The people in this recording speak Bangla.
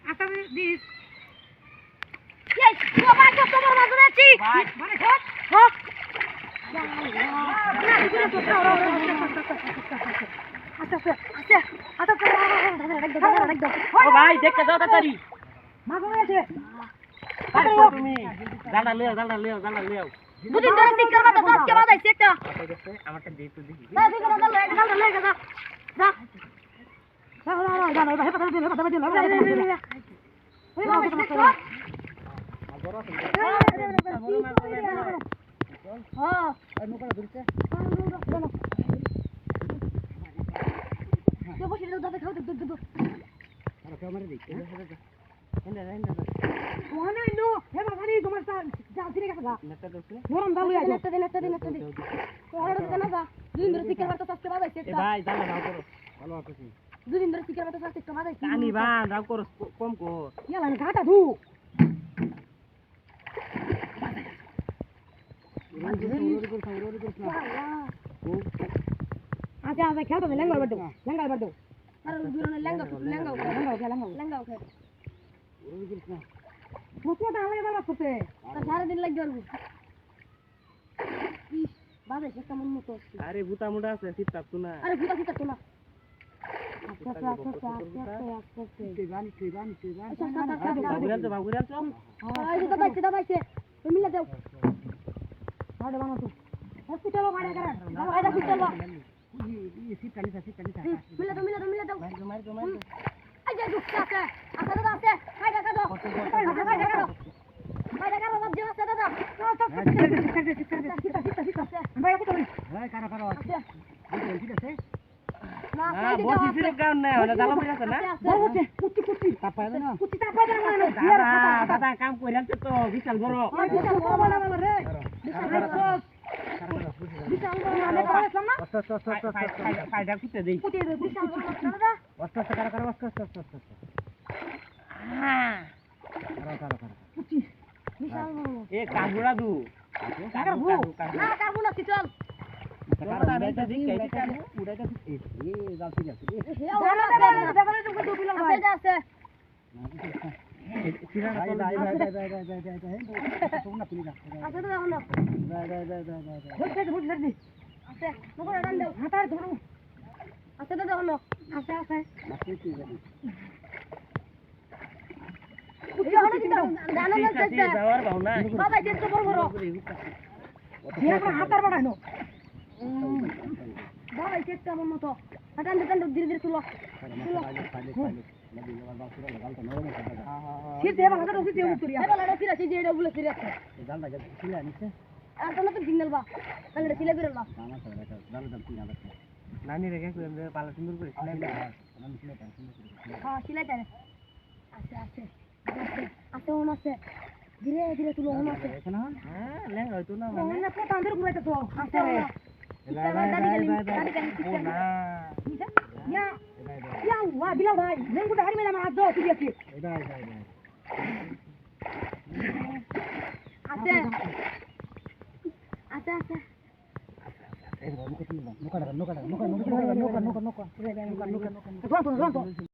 আটা দিস এই বাবা তো তোমার মাঝে আছি মানে হট হট না এগুলো তো ও ভাই দেখতে যাও তাড়াতাড়ি মাগো আছে আরে তুমি জানা লিও দুদিন ধরে ঠিক করবা তো সব কে বাজাইছে একটা আমারটা দিয়ে তো দেখি না ঠিক করে লাগা যা না ভাই পাতা দিলে ওই বাবা দেখো হ্যাঁ আর নৌকা ধরছে তো বসে দাদা খাও তো আর ক্যামেরা দেখতে ওখানে নো হে বাবা নি তোমার যা দিনে গেছে গা নেটটা দেখতে গরম দাও লইয়া নেটটা দে তো হড় তো না যা দুদিন ধরে ঠিক করবা তো সব কে বাজাইছে এ ভাই জানা নাও করো ভালো আছি দুদিন ধরে ঠিক করবা তো সব কে বাজাইছে কানি বান রাও করো কম কো ইয়ালা ঘাটা ধু আচ্ছা আচ্ছা খেলতো লেঙ্গা বাড়ো আর দুজনে লেঙ্গা মুখটা আমাকে বাবা করতে আর সারা দিন লাগবে আর ইস বাবা সে কেমন মতো আরে বুতা মুডা আছে শীত তাপ না আরে ভুতা তো না আচ্ছা বাবুরাল তো এই দাদা বাইছে তুমি মিলে দাও আরে বাবা তো হসপিটাল গাড়ি করেন এটা হসপিটাল শীত কানি মিলে দাও মার এই যে দুঃখ আছে দাদা আছে কাইটা কাটো কাইটা কাটো বাদ দিও দাদা ভাই কত ভাই কারা আছে ঠিক আছে না বসি সিরে গান না হলো জালা পড়ে আছে না বলছে কুচি তাপায় না তাপায় না দাদা কাম কইরাল তো বিশাল বড় বিশাল বড় বানাবো রে বিশাল বড় আমি করেছিলাম না ফায়দা কুতে দেই কুটি বিশাল বড় দাদা অস্ত কারা কুচি বিশাল বড় এ কাগুড়া দু কারবু না কারবু না চল কারা বেটা দিক কাইতে কারবু উড়াইতা এ যাও ঠিক আছে দেখো তুমি তো বিল আছে সিরাটা তো ভাই তোমরা তুমি না আচ্ছা তো দেখো না ভুল দি আছে নগর ডান দাও হাতার ধরো আচ্ছা তো দেখো না আছে কি জানি জানা যাচ্ছে যাওয়ার ভাবনা বাবা যেতে বড় হাতার বাড়ানো বাবা চেষ্টা মন মতো হাতান ধীরে ধীরে তুলো সিট দেবা হাতার উঠে দিয়ে উঠরি এবার লাগা ফিরা যে এটা বলে ফিরে আছে জানলা গেছে ছিল নিছে আর তো না তো সিগন্যাল বা তাহলে ছিলে বেরো না আমার সাথে জানলা দাম 3000 নানি রেখে কই আমরা পালা সুন্দর করে সিলাই আমি সিলাই হ্যাঁ সিলাই তাই আচ্ছা আচ্ছা ওন আছে ধীরে ধীরে তুলো ওন আছে হ্যাঁ লেঙ্গা হইতো না ওন না তো তাদের ঘুরাইতে তো আচ্ছা Ya, wah bilang baik. Neng udah hari malam ada tu dia sih. Ada. Nuka.